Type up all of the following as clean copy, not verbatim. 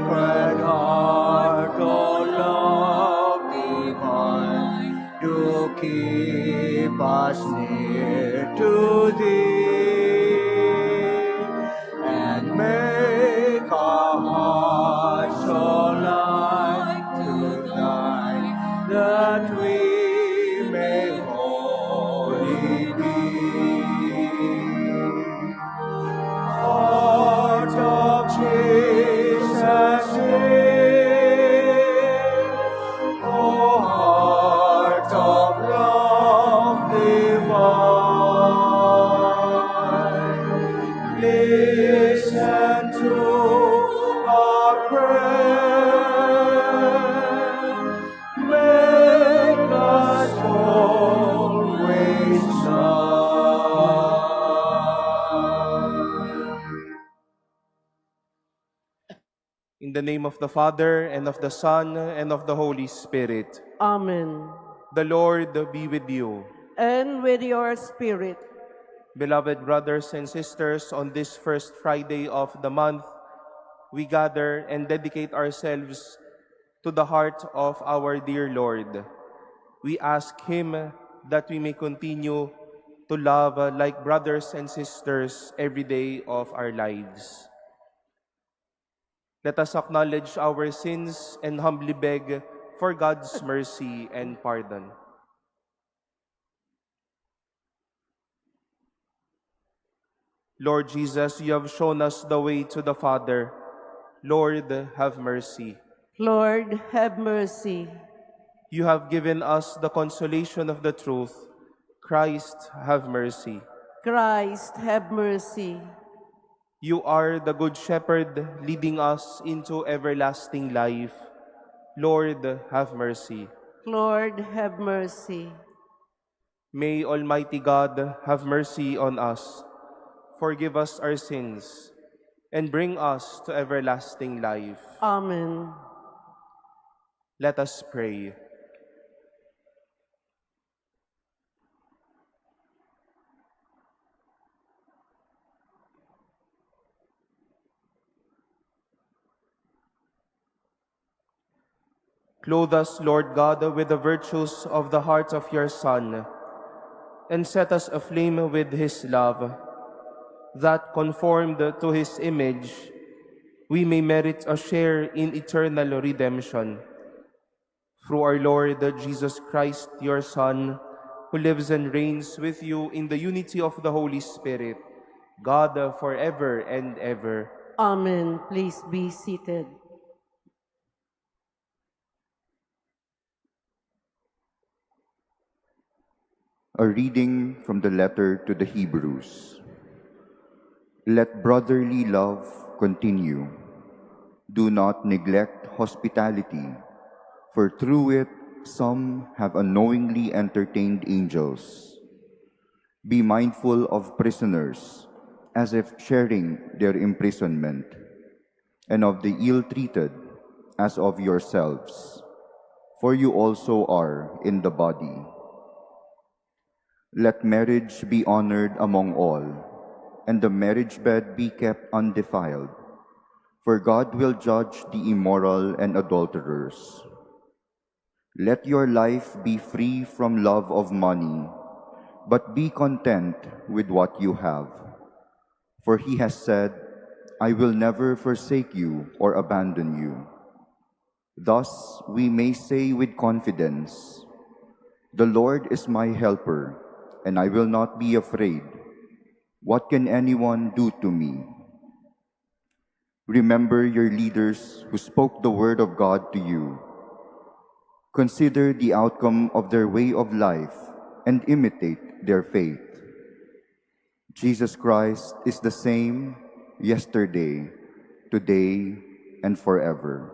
Sacred Heart, O love divine, do keep us near to Thee, and make our hearts so like to Thine, that we may holy be. Heart of Jesus, sing. O heart of love divine, listen to our prayer. Make us always love. In the name of the Father, and of the Son, and of the Holy Spirit. Amen. The Lord be with you. And with your spirit. Beloved brothers and sisters, on this first Friday of the month, we gather and dedicate ourselves to the heart of our dear Lord. We ask Him that we may continue to love like brothers and sisters every day of our lives. Let us acknowledge our sins and humbly beg for God's mercy and pardon. Lord Jesus, you have shown us the way to the Father. Lord, have mercy. Lord, have mercy. You have given us the consolation of the truth. Christ, have mercy. Christ, have mercy. You are the Good Shepherd leading us into everlasting life. Lord, have mercy. Lord, have mercy. May Almighty God have mercy on us, forgive us our sins, and bring us to everlasting life. Amen. Let us pray. Clothe us, Lord God, with the virtues of the heart of your Son, and set us aflame with his love, that, conformed to his image, we may merit a share in eternal redemption. Through our Lord Jesus Christ, your Son, who lives and reigns with you in the unity of the Holy Spirit, God forever and ever. Amen. Please be seated. A reading from the letter to the Hebrews. Let brotherly love continue. Do not neglect hospitality, for through it some have unknowingly entertained angels. Be mindful of prisoners, as if sharing their imprisonment, and of the ill-treated, as of yourselves, for you also are in the body. Let marriage be honored among all, and the marriage bed be kept undefiled, for God will judge the immoral and adulterers. Let your life be free from love of money, but be content with what you have. For he has said, I will never forsake you or abandon you. Thus we may say with confidence, the Lord is my helper, and I will not be afraid. What can anyone do to me? Remember your leaders who spoke the word of God to you. Consider the outcome of their way of life and imitate their faith. Jesus Christ is the same yesterday, today, and forever.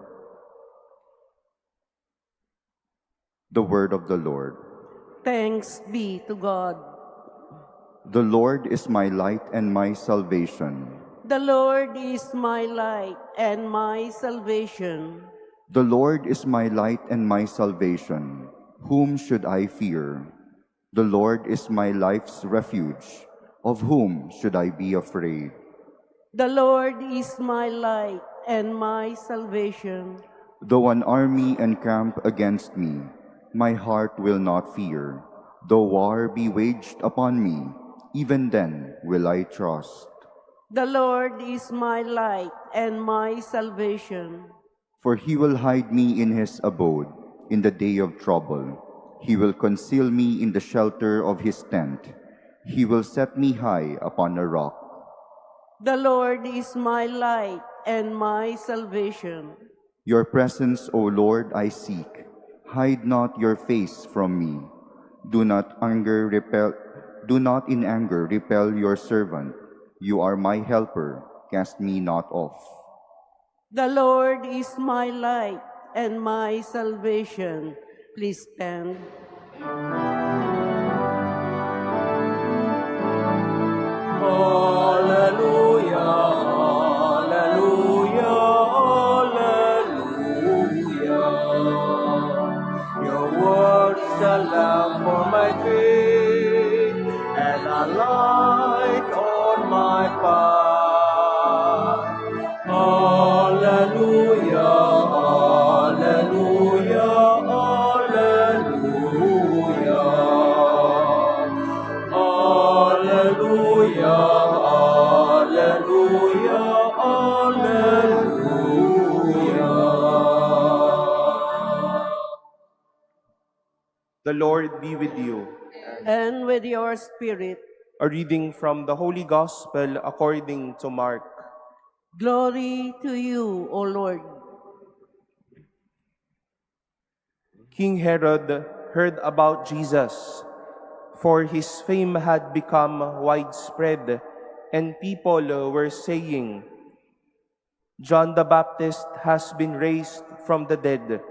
The word of the Lord. Thanks be to God. The Lord is my light and my salvation. The Lord is my light and my salvation. The Lord is my light and my salvation. Whom should I fear? The Lord is my life's refuge. Of whom should I be afraid? The Lord is my light and my salvation. Though an army encamp against me, my heart will not fear. Though war be waged upon me, even then will I trust. The Lord is my light and my salvation. For he will hide me in his abode in the day of trouble. He will conceal me in the shelter of his tent. He will set me high upon a rock. The Lord is my light and my salvation. Your presence, O Lord, I seek. Hide not your face from me. Do not in anger repel your servant. You are my helper. Cast me not off. The Lord is my light and my salvation. Please stand. Hallelujah, hallelujah, hallelujah. Your word is a lamp for my feet and a light on my path. Hallelujah, hallelujah, hallelujah. Hallelujah, hallelujah, hallelujah. The Lord be with you. And with your spirit, A reading from the Holy Gospel according to Mark. glory to you, O Lord. King Herod heard about Jesus, for his fame had become widespread, and people were saying, John the Baptist has been raised from the dead.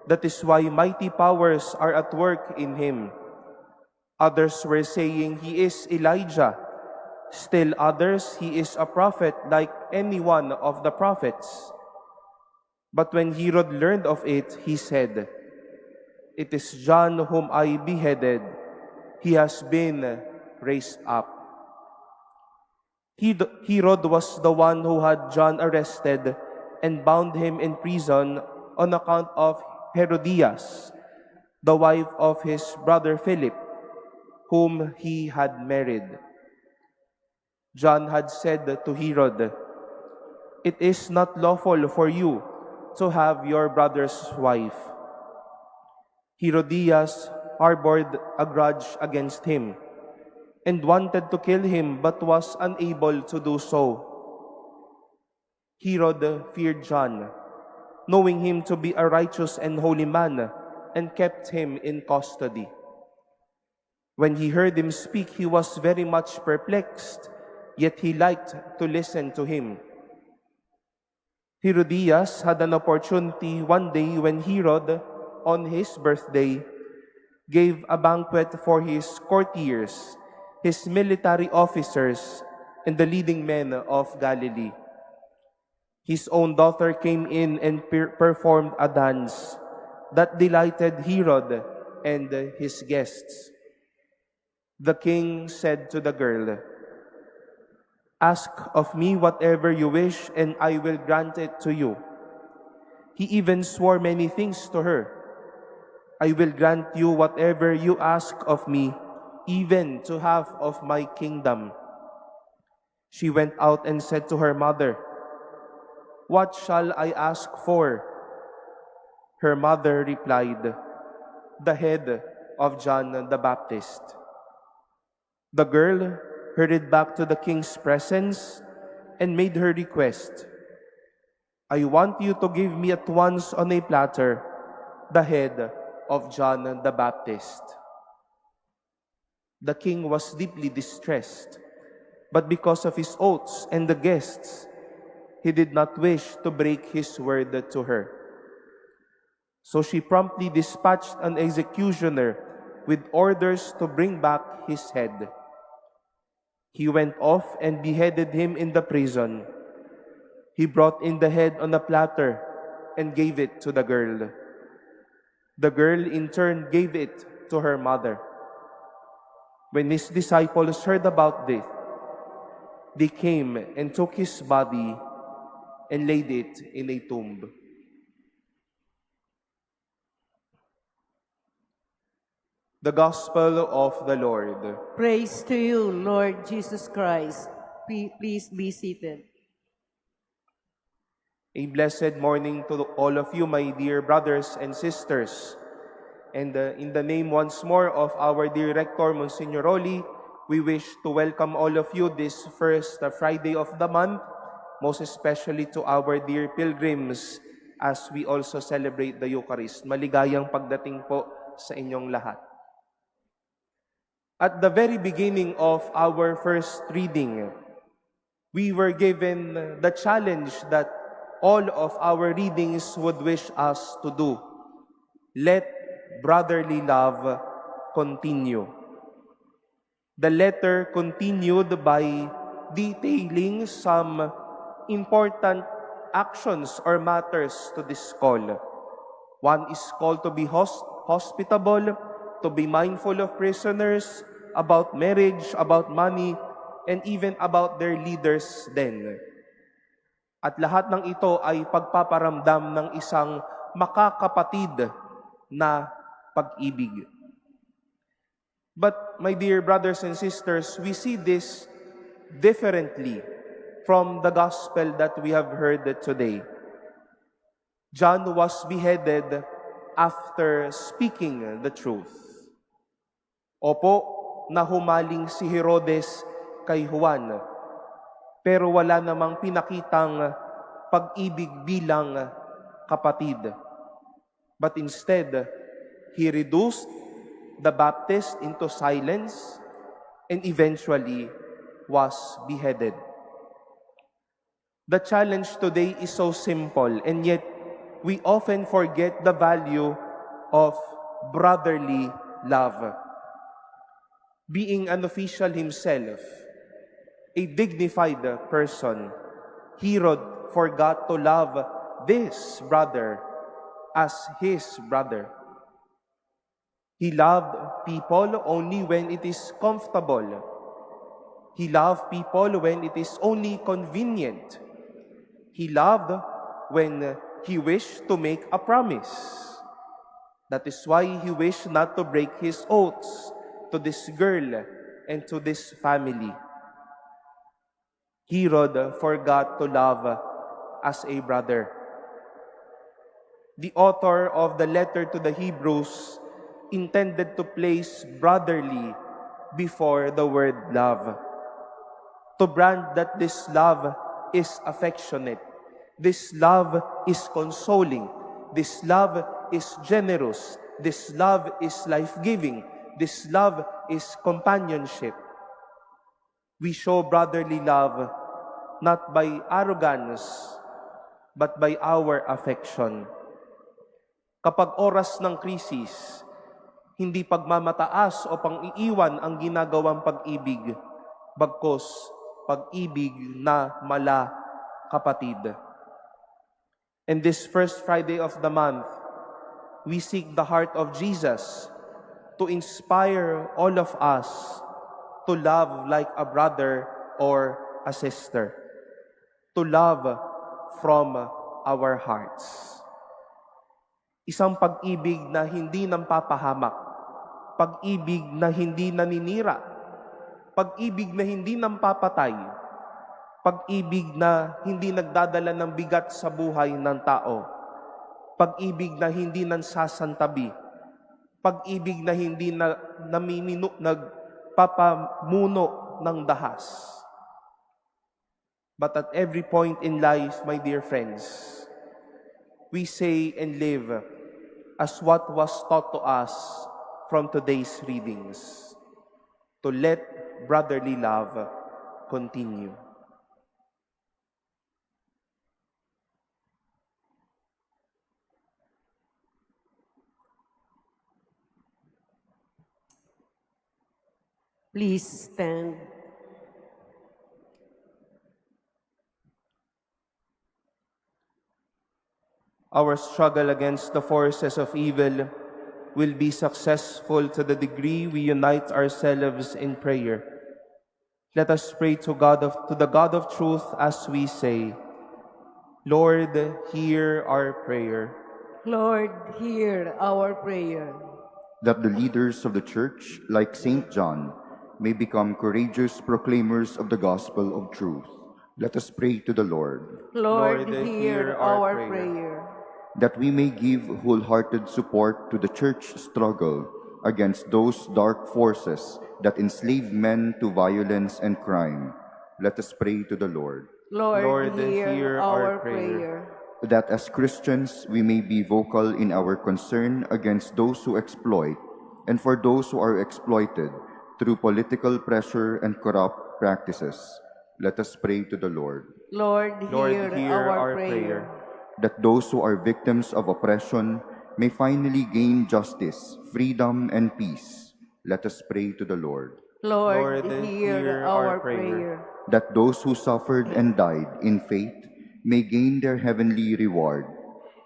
That is why mighty powers are at work in him. Others were saying he is Elijah. Still others, he is a prophet like any one of the prophets. But when Herod learned of it, he said, It is John whom I beheaded. He has been raised up. Herod was the one who had John arrested and bound him in prison on account of Herodias, the wife of his brother Philip, whom he had married. John had said to Herod, It is not lawful for you to have your brother's wife. Herodias harbored a grudge against him and wanted to kill him but was unable to do so. Herod feared John, knowing him to be a righteous and holy man, and kept him in custody. When he heard him speak, he was very much perplexed, yet he liked to listen to him. Herodias had an opportunity one day when Herod, on his birthday, gave a banquet for his courtiers, his military officers, and the leading men of Galilee. His own daughter came in and performed a dance that delighted Herod and his guests. The king said to the girl, Ask of me whatever you wish, and I will grant it to you. He even swore many things to her. I will grant you whatever you ask of me, even to half of my kingdom. She went out and said to her mother, What shall I ask for? Her mother replied, The head of John the Baptist. The girl hurried back to the king's presence and made her request. I want you to give me at once on a platter the head of John the Baptist. The king was deeply distressed, but because of his oaths and the guests, he did not wish to break his word to her. So she promptly dispatched an executioner with orders to bring back his head. He went off and beheaded him in the prison. He brought in the head on a platter and gave it to the girl. The girl in turn gave it to her mother. When his disciples heard about this, they came and took his body and laid it in a tomb. The Gospel of the Lord. Praise to you, Lord Jesus Christ. Please be seated. A blessed morning to all of you, my dear brothers and sisters. And in the name once more of our dear Rector, Monsignor Rolly, we wish to welcome all of you this first Friday of the month, most especially to our dear pilgrims as we also celebrate the Eucharist. Maligayang pagdating po sa inyong lahat. At the very beginning of our first reading, we were given the challenge that all of our readings would wish us to do. Let brotherly love continue. The letter continued by detailing some important actions or matters to this call. One is called to be hospitable, to be mindful of prisoners, about marriage, about money, and even about their leaders then. At lahat ng ito ay pagpaparamdam ng isang makakapatid na pag-ibig. But my dear brothers and sisters, we see this differently from the gospel that we have heard today. John was beheaded after speaking the truth. Opo, nahumaling si Herodes kay Juan, pero wala namang pinakitang pag-ibig bilang kapatid. But instead, he reduced the Baptist into silence and eventually was beheaded. The challenge today is so simple, and yet we often forget the value of brotherly love. Being an official himself, a dignified person, Herod forgot to love this brother as his brother. He loved people only when it is comfortable. He loved people when it is only convenient. He loved when he wished to make a promise. That is why he wished not to break his oaths to this girl and to this family. Herod forgot to love as a brother. The author of the letter to the Hebrews intended to place brotherly before the word love, to brand that this love is affectionate, this love is consoling, this love is generous, this love is life-giving, this love is companionship. We show brotherly love not by arrogance, but by our affection. Kapag oras ng krisis, hindi pagmamataas o pang-iiwan ang ginagawang pag-ibig, bagkus pag-ibig na mala kapatid. And this first Friday of the month, we seek the heart of Jesus to inspire all of us to love like a brother or a sister, to love from our hearts. Isang pag-ibig na hindi nampapahamak, pag-ibig na hindi naninira, pag-ibig na hindi nampapatay, pag-ibig na hindi nagdadala ng bigat sa buhay ng tao, pag-ibig na hindi nansasantabi, pag-ibig na hindi nagpapamuno ng dahas. But at every point in life, my dear friends, we say and live as what was taught to us from today's readings, to let brotherly love continue. Please stand. Our struggle against the forces of evil will be successful to the degree we unite ourselves in prayer. Let us pray to the God of truth as we say, Lord, hear our prayer. Lord, hear our prayer. That the leaders of the Church, like Saint John, may become courageous proclaimers of the gospel of truth. Let us pray to the Lord. Lord, Lord, hear hear our our prayer. prayer. That we may give wholehearted support to the Church struggle against those dark forces that enslave men to violence and crime. Let us pray to the Lord. Lord, Lord, hear hear our our prayer. prayer. That as Christians we may be vocal in our concern against those who exploit and for those who are exploited through political pressure and corrupt practices. Let us pray to the Lord. Lord, Lord, hear hear our our prayer. That those who are victims of oppression may finally gain justice, freedom, and peace. Let us pray to the Lord. Lord, Lord, hear hear our our prayer. prayer. That those who suffered and died in faith may gain their heavenly reward.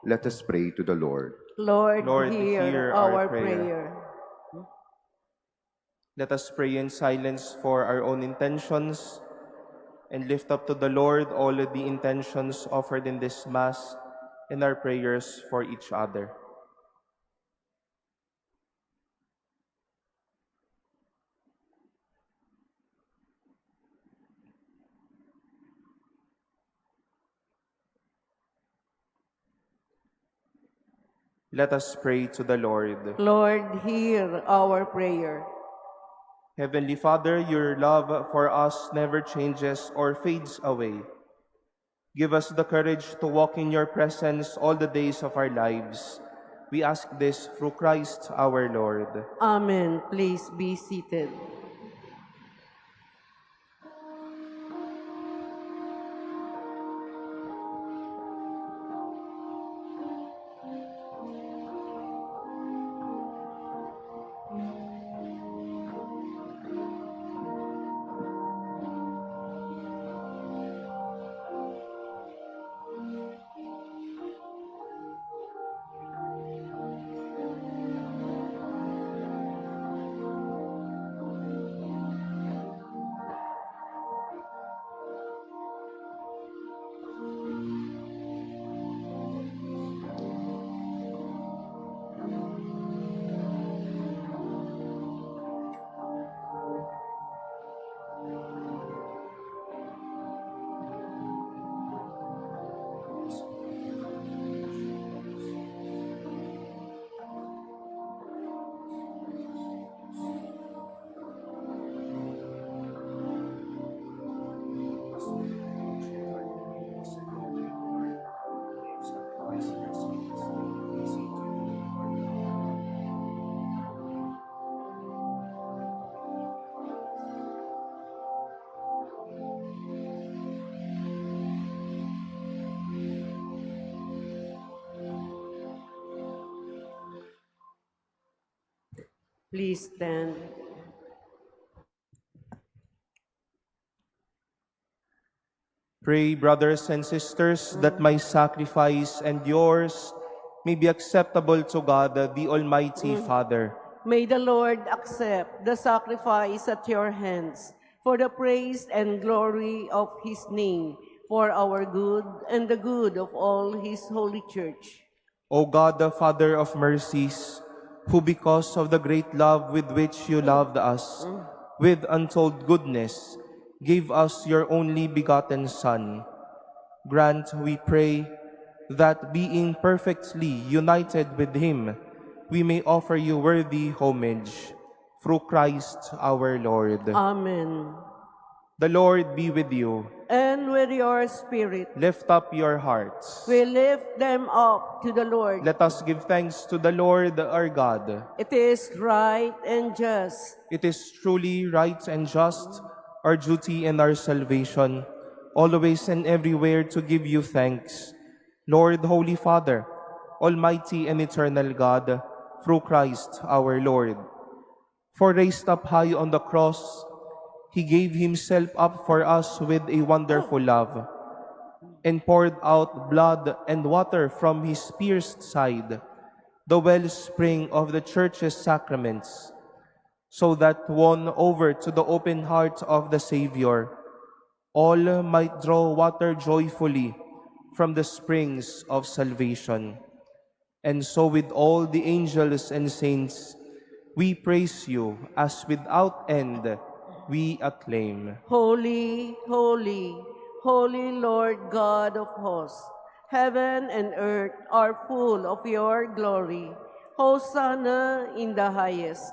Let us pray to the Lord. Lord, Lord, hear hear our our prayer. prayer. Let us pray in silence for our own intentions and lift up to the Lord all of the intentions offered in this Mass and our prayers for each other. Let us pray to the Lord. Lord, hear our prayer. Heavenly Father, your love for us never changes or fades away. Give us the courage to walk in your presence all the days of our lives. We ask this through Christ our Lord. Amen. Please be seated. Please stand. Pray, brothers and sisters, that my sacrifice and yours may be acceptable to God, the Almighty Father. May the Lord accept the sacrifice at your hands for the praise and glory of his name, for our good and the good of all his holy church. O God, the Father of mercies, who because of the great love with which you loved us, with untold goodness, gave us your only begotten Son, grant, we pray, that being perfectly united with him, we may offer you worthy homage. Through Christ our Lord. Amen. The Lord be with you. And with your spirit, Lift up your hearts. we lift them up to the Lord. Let us give thanks to the Lord our God. It is right and just. It is truly right and just, our duty and our salvation, always and everywhere to give you thanks, Lord, Holy Father, Almighty and eternal God, through Christ our Lord. For raised up high on the cross, he gave himself up for us with a wonderful love, and poured out blood and water from his pierced side, the wellspring of the Church's sacraments, so that won over to the open heart of the Savior, all might draw water joyfully from the springs of salvation. And so with all the angels and saints, we praise you as without end we acclaim. Holy, holy, holy Lord God of hosts, heaven and earth are full of your glory. Hosanna in the highest.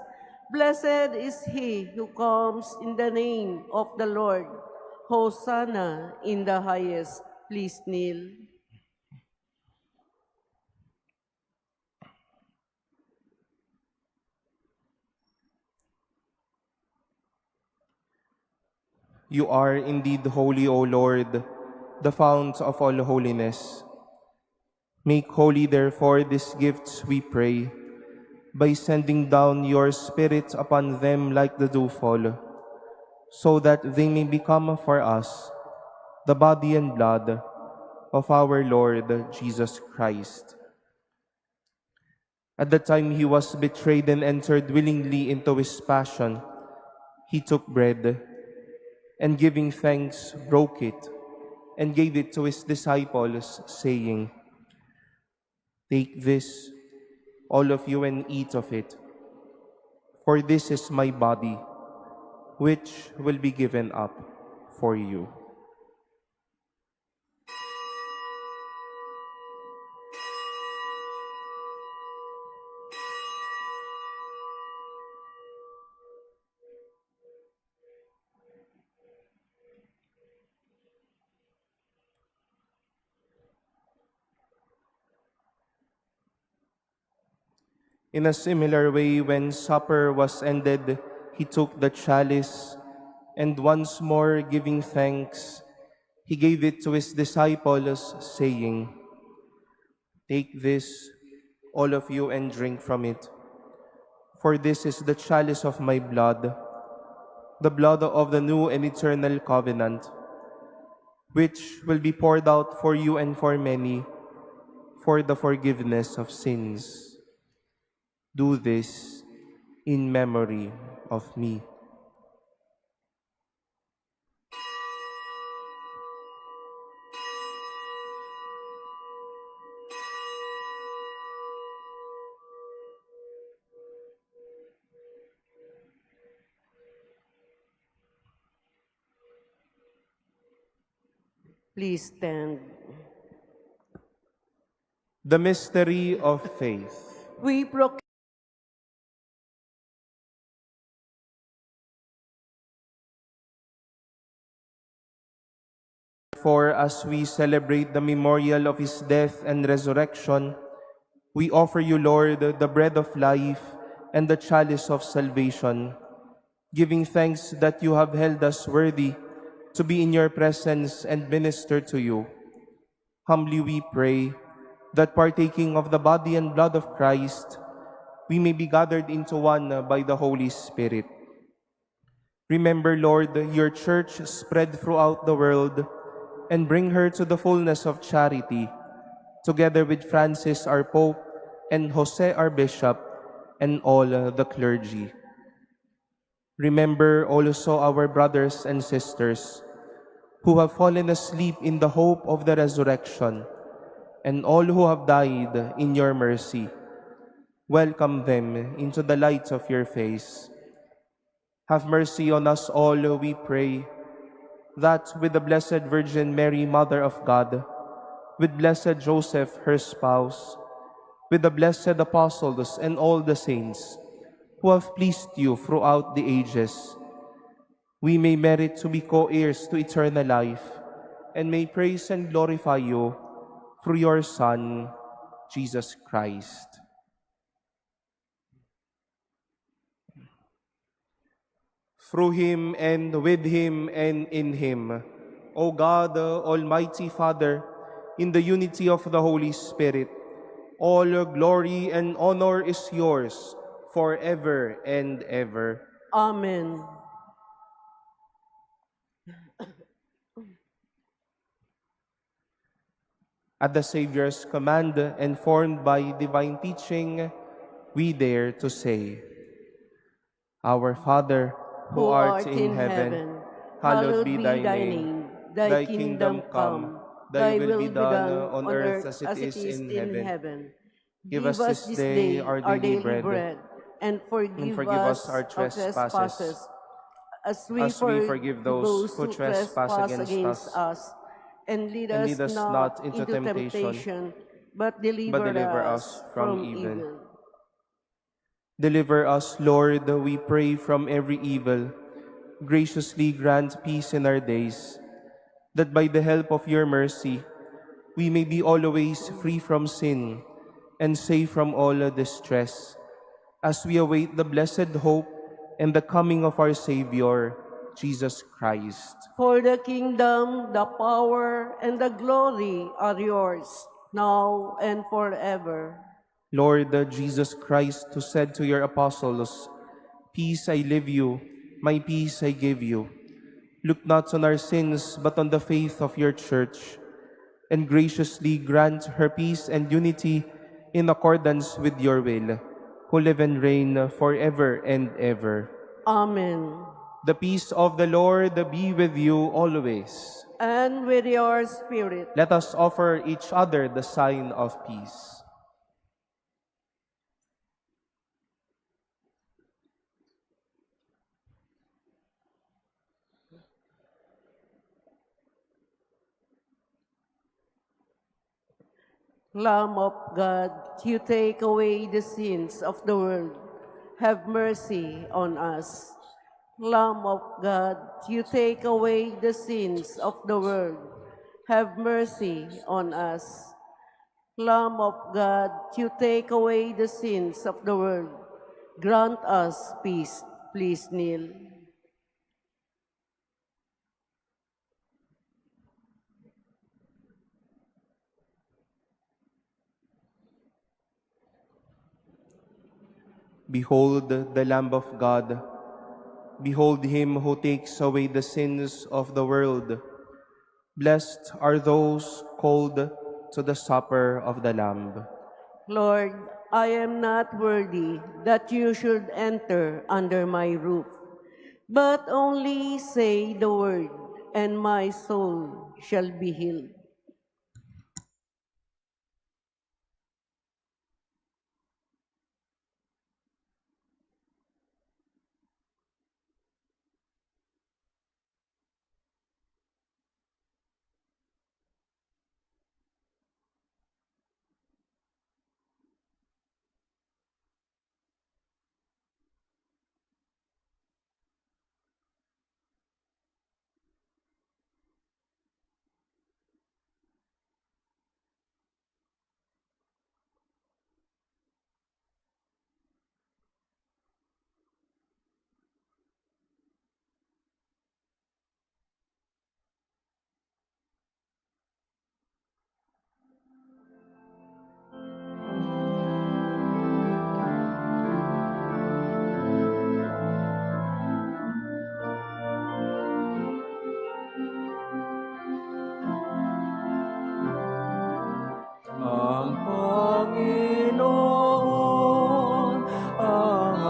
Blessed is he who comes in the name of the Lord. Hosanna in the highest. Please kneel. You are indeed holy, O Lord, the fount of all holiness. Make holy, therefore, these gifts, we pray, by sending down your Spirit upon them like the dewfall, so that they may become for us the body and blood of our Lord Jesus Christ. At the time he was betrayed and entered willingly into his passion, he took bread, and giving thanks, broke it, and gave it to his disciples, saying, "Take this, all of you, and eat of it, for this is my body, which will be given up for you." In a similar way, when supper was ended, he took the chalice, and once more giving thanks, he gave it to his disciples, saying, "Take this, all of you, and drink from it, for this is the chalice of my blood, the blood of the new and eternal covenant, which will be poured out for you and for many for the forgiveness of sins. Do this in memory of me." Please stand. The mystery of faith. We proclaim For as we celebrate the memorial of his death and resurrection, we offer you, Lord, the bread of life and the chalice of salvation, giving thanks that you have held us worthy to be in your presence and minister to you. Humbly we pray that partaking of the body and blood of Christ, we may be gathered into one by the Holy Spirit. Remember, Lord, your church spread throughout the world, and bring her to the fullness of charity, together with Francis our Pope, and Jose our Bishop, and all the clergy. Remember also our brothers and sisters who have fallen asleep in the hope of the resurrection, and all who have died in your mercy. Welcome them into the light of your face. Have mercy on us all, we pray, that with the Blessed Virgin Mary, Mother of God, with Blessed Joseph, her spouse, with the blessed apostles and all the saints who have pleased you throughout the ages, we may merit to be co-heirs to eternal life, and may praise and glorify you through your Son, Jesus Christ. Through him, and with him, and in him, O God, Almighty Father, in the unity of the Holy Spirit, all glory and honor is yours forever and ever. Amen. At the Savior's command, and formed by divine teaching, we dare to say, Our Father, who art in heaven, hallowed be thy name. Thy kingdom come, Thy will be done on earth as it is in heaven. Give us this day our daily bread, and forgive us our trespasses, as we we forgive forgive those those who who trespass against us. And lead us not into temptation, but deliver us from evil. Deliver us, Lord, we pray, from every evil. Graciously grant peace in our days, that by the help of your mercy, we may be always free from sin and safe from all distress, as we await the blessed hope and the coming of our Savior, Jesus Christ. For the kingdom, the power, and the glory are yours, now and forever. Lord Jesus Christ, who said to your apostles, "Peace I leave you, my peace I give you," look not on our sins, but on the faith of your church, and graciously grant her peace and unity in accordance with your will, who live and reign forever and ever. Amen. The peace of the Lord be with you always. And with your spirit. Let us offer each other the sign of peace. Lamb of God, you take away the sins of the world. Have mercy on us. Lamb of God, you take away the sins of the world. Have mercy on us. Lamb of God, you take away the sins of the world. Grant us peace. Please kneel. Behold the Lamb of God. Behold him who takes away the sins of the world. Blessed are those called to the supper of the Lamb. Lord, I am not worthy that you should enter under my roof, but only say the word, and my soul shall be healed. Ang Panginoon ang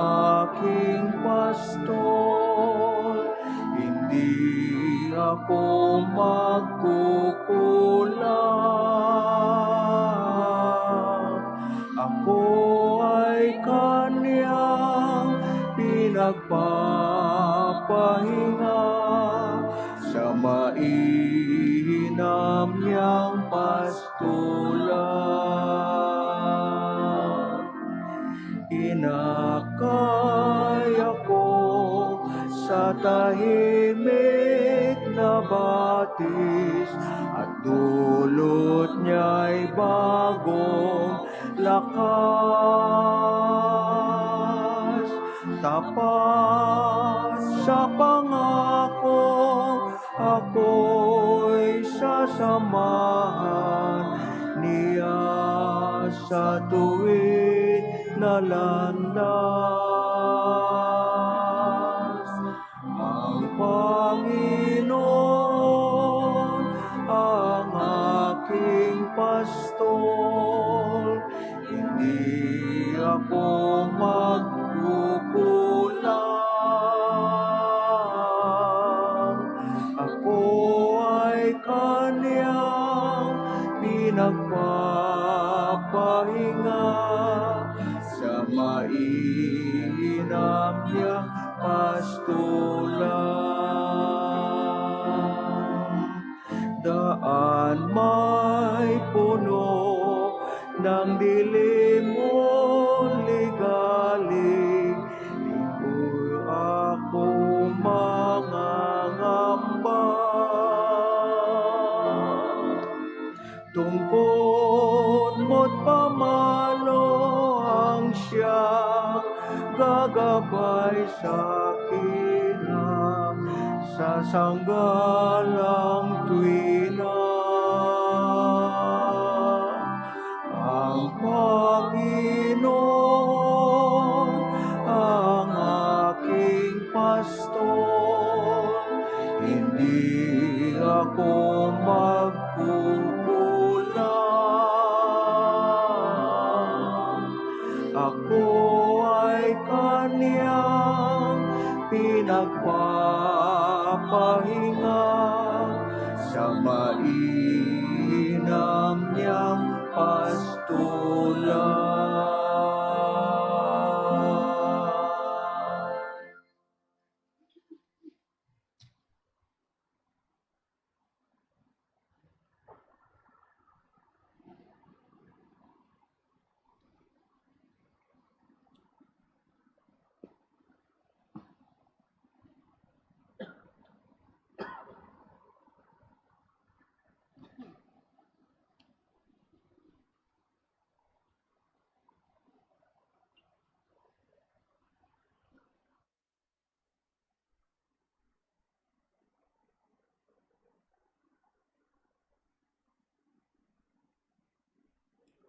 aking pastor, hindi ako magkukulang. Ako ay kanyang pinagpapahinga sa mainam niyang pastulan. Inakay ako sa tahimik na batis at dulot niya'y bagong lakas. Tapat sa pangako, ako'y sasamahan niya sa tuwid na landas. Ang Panginoon ang aking pastor, hindi ako magkukulang. Ako ay kanyang pahinga sa mainam niyang pastulan. Daan may puno ng dilim mo ligali, di ko ako mangangamba. Tungkod mo't pamalo ang siyang gagabay sa akin sa sanggalang tuwina. Ang Panginoon ang aking pastor, hindi ako magkukulang. Ako ay kaniyang pinagpapahinga sa mainam niyang pastulan.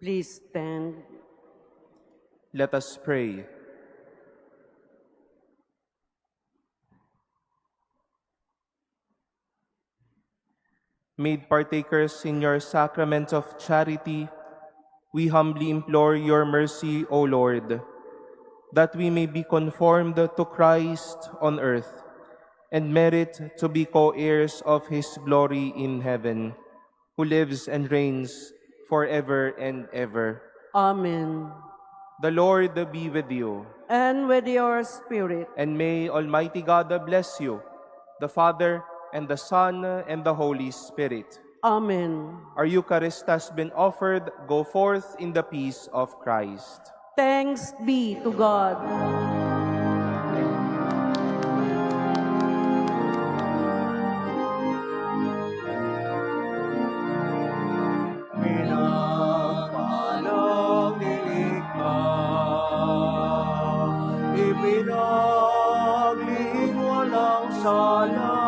Please stand. Let us pray. Made partakers in your sacrament of charity, we humbly implore your mercy, O Lord, that we may be conformed to Christ on earth and merit to be co-heirs of his glory in heaven, who lives and reigns forever and ever. Amen. The Lord be with you, And with your spirit. and may Almighty God bless you, the Father, and the Son, and the Holy Spirit. Amen. Our Eucharist has been offered. Go forth in the peace of Christ. Thanks be to God. Pinapalang nilikha, ipinaglingin walang sala,